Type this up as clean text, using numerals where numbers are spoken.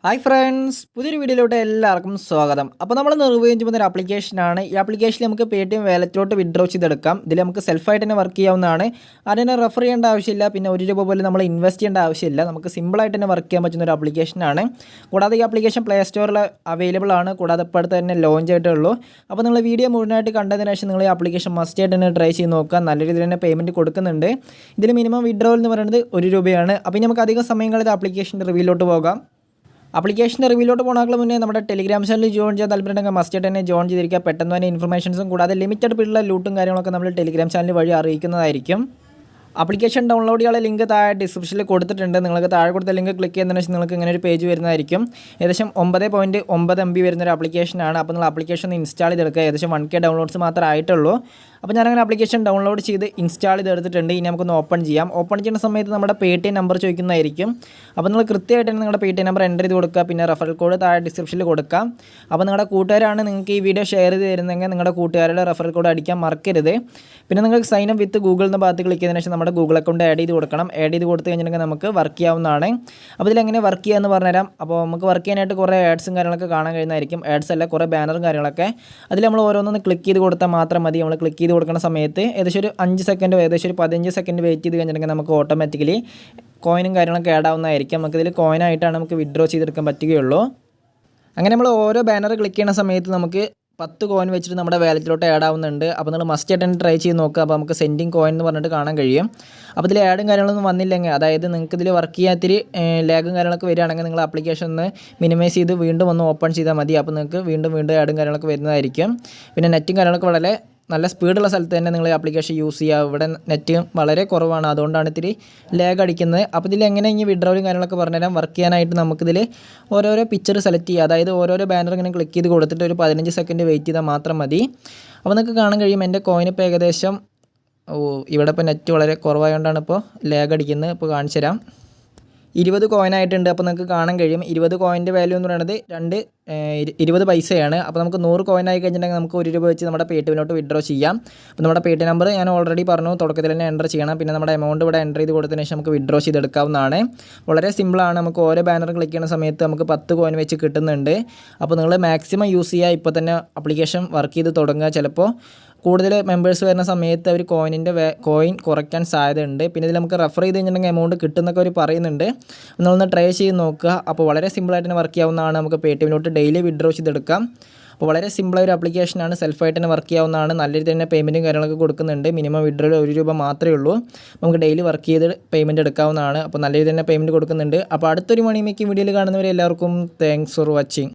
Hi friends, പുതിയൊരു വീഡിയോയിലോട്ട് എല്ലാവർക്കും സ്വാഗതം. അപ്പോൾ നമ്മൾ റിവ്യൂ ചെയ്യുന്ന ഒരു ആപ്ലിക്കേഷനാണ്. ഈ ആപ്ലിക്കേഷനിൽ നമുക്ക് പേടിഎം വാലറ്റിലോട്ട് വിഡ്രോ ചെയ്തെടുക്കാം. ഇതിൽ നമുക്ക് സെൽഫായിട്ട് തന്നെ വർക്ക് ചെയ്യാവുന്നതാണ്. അതിനെ റെഫർ ചെയ്യേണ്ട ആവശ്യമില്ല, പിന്നെ ₹1 പോലും നമ്മൾ ഇൻവെസ്റ്റ് ചെയ്യേണ്ട ആവശ്യമില്ല. നമുക്ക് സിമ്പിളായിട്ട് തന്നെ വർക്ക് ചെയ്യാൻ പറ്റുന്ന ഒരു ആപ്ലിക്കേഷനാണ്. കൂടാതെ ഈ ആപ്ലിക്കേഷൻ പ്ലേ സ്റ്റോറിൽ അവൈലബിൾ ആണ്. കൂടാതെ ഇപ്പോൾ അടുത്ത് തന്നെ ലോഞ്ച് ആയിട്ടേ ഉള്ളൂ. അപ്പോൾ നിങ്ങൾ വീഡിയോ മുഴുവനായിട്ട് കണ്ടതിന് ശേഷം നിങ്ങൾ ഈ ആപ്ലിക്കേഷൻ മസ്റ്റ് ആയിട്ട് തന്നെ ട്രൈ ചെയ്ത് നോക്കുക. നല്ല രീതിയിൽ തന്നെ പേയ്മെൻറ്റ് കൊടുക്കുന്നുണ്ട്. ഇതിൽ മിനിമം വിഡ്രോവൽ എന്ന് പറയുന്നത് ₹1. അപ്പോൾ ഇനി നമുക്ക് അധികം സമയങ്ങളിൽ ആപ്ലിക്കേഷൻ്റെ റിവ്യൂലോട്ട് പോകാം. ആപ്ലിക്കേഷൻ്റെ റിവ്യൂലോട്ട് പോകുന്നതിന് മുന്നേ നമ്മുടെ ടെലിഗ്രാം ചാനൽ ജോയിൻ ചെയ്യാൻ താല്പര്യമുണ്ടെങ്കിൽ മസ്റ്റായിട്ട് തന്നെ ജോയിൻ ചെയ്തിരിക്കുക. പെട്ടെന്ന് തന്നെ ഇൻഫർമേഷൻസും കൂടാതെ ലിമിറ്റഡ് പീരീഡിലുള്ള ലൂട്ടും കാര്യങ്ങളൊക്കെ നമ്മൾ ടെലിഗ്രാം ചാനൽ വഴി അറിയിക്കുന്നതായിരിക്കും. ആപ്ലിക്കേഷൻ ഡൗൺലോഡ് ചെയ്യാനുള്ള ലിങ്ക് താഴെ ഡിസ്ക്രിപ്ഷനിൽ കൊടുത്തിട്ടുണ്ട്. നിങ്ങൾക്ക് താഴെ കൊടുത്ത ലിങ്ക് ക്ലിക്ക് ചെയ്യുന്നതിന് ശേഷം നിങ്ങൾക്ക് ഇങ്ങനെ ഒരു പേജ് വരുന്നതായിരിക്കും. ഏകദേശം 9.9 MB വരുന്നൊരു ആപ്ലിക്കേഷനാണ്. അപ്പോൾ നിങ്ങൾ ആപ്ലിക്കേഷൻ ഒന്ന് ഇൻസ്റ്റാൾ ചെയ്തെടുക്കുക. ഏകദേശം 1K ഡൗൺലോഡ്സ് മാത്രമേ ആയിട്ടുള്ളൂ. അപ്പോൾ ഞാനങ്ങനെ ആപ്ലിക്കേഷൻ ഡൗൺലോഡ് ചെയ്ത് ഇൻസ്റ്റാൾ ചെയ്തെടുത്തിട്ടുണ്ട്. ഇനി നമുക്കൊന്ന് ഓപ്പൺ ചെയ്യാം. ഓപ്പൺ ചെയ്യുന്ന സമയത്ത് നമ്മുടെ പേടിഎം നമ്പർ ചോദിക്കുന്നതായിരിക്കും. അപ്പോൾ നിങ്ങൾ കൃത്യമായിട്ട് തന്നെ നിങ്ങളുടെ പേടിഎം നമ്പർ എൻ്റർ ചെയ്ത് കൊടുക്കുക. പിന്നെ റെഫറൽ കോഡ് താഴെ ഡിസ്ക്രിപ്ഷനിൽ കൊടുക്കാം. അപ്പോൾ നിങ്ങളുടെ കൂട്ടുകാരാണ് നിങ്ങൾക്ക് ഈ വീഡിയോ ഷെയർ ചെയ്ത് തരുന്നതെങ്കിൽ നിങ്ങളുടെ കൂട്ടുകാരുടെ റെഫറൽ കോഡ് അടിക്കാൻ മറക്കരുത്. പിന്നെ നിങ്ങൾക്ക് സൈൻ അപ്പ് വിത്ത് ഗൂഗിൾ എന്ന ഭാഗത്ത് ക്ലിക്ക് ചെയ്തതിന് ശേഷം നമ്മുടെ ഗൂഗിൾ അക്കൗണ്ട് ആഡ് ചെയ്ത് കൊടുക്കണം. ആഡ് ചെയ്ത് കൊടുത്തു കഴിഞ്ഞിട്ടുണ്ടെങ്കിൽ നമുക്ക് വർക്ക് ചെയ്യാവുന്നതാണ്. അപ്പോൾ ഇതിലെങ്ങനെ വർക്ക് ചെയ്യാമെന്ന് പറഞ്ഞുതരാം. അപ്പോൾ നമുക്ക് വർക്ക് ചെയ്യാനായിട്ട് കുറേ ആഡ്സും കാര്യങ്ങളൊക്കെ കാണാൻ കഴിയുന്നതായിരിക്കും. ആഡ്സ് അല്ല, കുറേ ബാനറും കാര്യങ്ങളൊക്കെ. അതിൽ നമ്മൾ ഓരോന്നൊന്ന് ക്ലിക്ക് ചെയ്ത് കൊടുത്താൽ മാത്രം മതി. നമ്മൾ ക്ലിക്ക് ചെയ്ത് കൊടുക്കുന്ന സമയത്ത് ഏകദേശം ഒരു 5 സെക്കൻഡോ ഏകദേശം ഒരു 15 സെക്കൻഡ് വെയിറ്റ് ചെയ്ത് കഴിഞ്ഞിട്ടുണ്ടെങ്കിൽ നമുക്ക് ഓട്ടോമാറ്റിക്കലി കോയിനും കാര്യങ്ങളൊക്കെ ആഡ് ആവുന്നതായിരിക്കും. നമുക്കിതിൽ കോയിനായിട്ടാണ് നമുക്ക് വിഡ്രോ ചെയ്തെടുക്കാൻ പറ്റുകയുള്ളൂ. അങ്ങനെ നമ്മൾ ഓരോ ബാനർ ക്ലിക്ക് ചെയ്യുന്ന സമയത്ത് നമുക്ക് 10 കോയിൻ വെച്ചിട്ട് നമ്മുടെ വാലറ്റിലോട്ട് ആഡ് ആവുന്നുണ്ട്. അപ്പോൾ നിങ്ങൾ മസ്റ്റ് ആയിട്ട് തന്നെ ട്രൈ ചെയ്ത് നോക്കുക. അപ്പോൾ നമുക്ക് സെൻഡിങ് കോയിൻ എന്ന് പറഞ്ഞിട്ട് കാണാൻ കഴിയും. അപ്പോൾ ഇതിൽ ആഡും കാര്യങ്ങളൊന്നും വന്നില്ലെങ്കിൽ, അതായത് നിങ്ങൾക്ക് ഇതിൽ വർക്ക് ചെയ്യാൻ ഇത്തിരി ലാഗും കാര്യങ്ങളൊക്കെ വരികയാണെങ്കിൽ നിങ്ങൾ ആപ്ലിക്കേഷൻ ഒന്ന് മിനിമൈസ് ചെയ്ത് വീണ്ടും ഒന്ന് ഓപ്പൺ ചെയ്താൽ മതി. അപ്പോൾ നിങ്ങൾക്ക് വീണ്ടും ആഡും കാര്യങ്ങളൊക്കെ വരുന്നതായിരിക്കും. പിന്നെ നെറ്റും കാര്യങ്ങളൊക്കെ വളരെ നല്ല സ്പീഡുള്ള സ്ഥലത്ത് തന്നെ നിങ്ങൾ ആപ്ലിക്കേഷൻ യൂസ് ചെയ്യുക. ഇവിടെ നെറ്റ് വളരെ കുറവാണ്, അതുകൊണ്ടാണ് ഇത്തിരി ലാഗ് അടിക്കുന്നത്. അപ്പോൾ ഇതിൽ എങ്ങനെ ഇനി വിഡ്രോവലും കാര്യങ്ങളൊക്കെ പറഞ്ഞുതരാം. വർക്ക് ചെയ്യാനായിട്ട് നമുക്കിതിൽ ഓരോരോ പിക്ചർ സെലക്ട് ചെയ്യുക. അതായത് ഓരോരോ ബാനർ ഇങ്ങനെ ക്ലിക്ക് ചെയ്ത് കൊടുത്തിട്ട് ഒരു 15 സെക്കൻഡ് വെയിറ്റ് ചെയ്താൽ മാത്രം മതി. അപ്പോൾ നിങ്ങൾക്ക് കാണാൻ കഴിയും എൻ്റെ കോയിൻ ഇപ്പോൾ ഏകദേശം ഇവിടെ ഇപ്പോൾ നെറ്റ് വളരെ കുറവായതുകൊണ്ടാണ് ഇപ്പോൾ ലാഗ് അടിക്കുന്നത്. ഇപ്പോൾ കാണിച്ചു തരാം. 20 കോയിനായിട്ടുണ്ട്. അപ്പോൾ നിങ്ങൾക്ക് കാണാൻ കഴിയും 20 കോയിൻ്റെ വാല്യൂ എന്ന് പറയുന്നത് 20 പൈസയാണ്. അപ്പോൾ നമുക്ക് 100 കോയിനായി കഴിഞ്ഞിട്ടുണ്ടെങ്കിൽ നമുക്ക് ₹1 വെച്ച് നമ്മുടെ പേടിഎമ്മിലോട്ട് വിഡ്രോ ചെയ്യാം. അപ്പോൾ നമ്മുടെ പേടിഎം നമ്പർ ഞാൻ ഓൾറെഡി പറഞ്ഞു, തുടക്കത്തിൽ തന്നെ എൻ്റർ ചെയ്യണം. പിന്നെ നമ്മുടെ എമൗണ്ട് ഇവിടെ എൻ്റർ ചെയ്ത് കൊടുത്തതിന് ശേഷം നമുക്ക് വിഡ്രോ ചെയ്തെടുക്കാവുന്നതാണ്. വളരെ സിമ്പിളാണ്. നമുക്ക് ഓരോ ബാനർ ക്ലിക്ക് ചെയ്യുന്ന സമയത്ത് നമുക്ക് 10 കോയിൻ വെച്ച് കിട്ടുന്നുണ്ട്. അപ്പോൾ നിങ്ങൾ മാക്സിമം യൂസ് ചെയ്യുക. ഇപ്പോൾ തന്നെ ആപ്ലിക്കേഷൻ വർക്ക് ചെയ്ത് തുടങ്ങുക. ചിലപ്പോൾ കൂടുതൽ മെമ്പേഴ്സ് വരുന്ന സമയത്ത് അവർ കോയിൻ കുറയ്ക്കാൻ സാധ്യതയുണ്ട്. പിന്നെ ഇതിൽ നമുക്ക് റെഫർ ചെയ്ത് കഴിഞ്ഞിട്ടുണ്ടെങ്കിൽ എമൗണ്ട് കിട്ടുന്നൊക്കെ അവർ പറയുന്നുണ്ട്. നമ്മളൊന്ന് ട്രൈ ചെയ്ത് നോക്കുക. അപ്പോൾ വളരെ സിമ്പിളായിട്ട് തന്നെ വർക്ക് ചെയ്യാവുന്നതാണ്. നമുക്ക് പേടിഎമ്മിലോട്ട് ഡെയിലി വിഡ്രോ ചെയ്തെടുക്കാം. അപ്പോൾ വളരെ സിമ്പിളായ ഒരു ആപ്ലിക്കേഷനാണ്. സെൽഫായിട്ട് തന്നെ വർക്ക് ചെയ്യാവുന്നതാണ്. നല്ല രീതിയിൽ തന്നെ പേയ്മെൻറ്റും കാര്യങ്ങളൊക്കെ കൊടുക്കുന്നുണ്ട്. മിനിമം വിഡ്രോയിൽ ₹1 മാത്രമേ ഉള്ളൂ. നമുക്ക് ഡെയിലി വർക്ക് ചെയ്ത് പേയ്മെൻറ്റ് എടുക്കാവുന്നതാണ്. അപ്പോൾ നല്ല രീതിയിൽ തന്നെ പേയ്മെൻറ്റ് കൊടുക്കുന്നുണ്ട്. അപ്പോൾ അടുത്തൊരു മണി മേക്കിംഗ് വീഡിയോയിൽ കാണുന്നവരെ എല്ലാവർക്കും താങ്ക്സ് ഫോർ വാച്ചിങ്.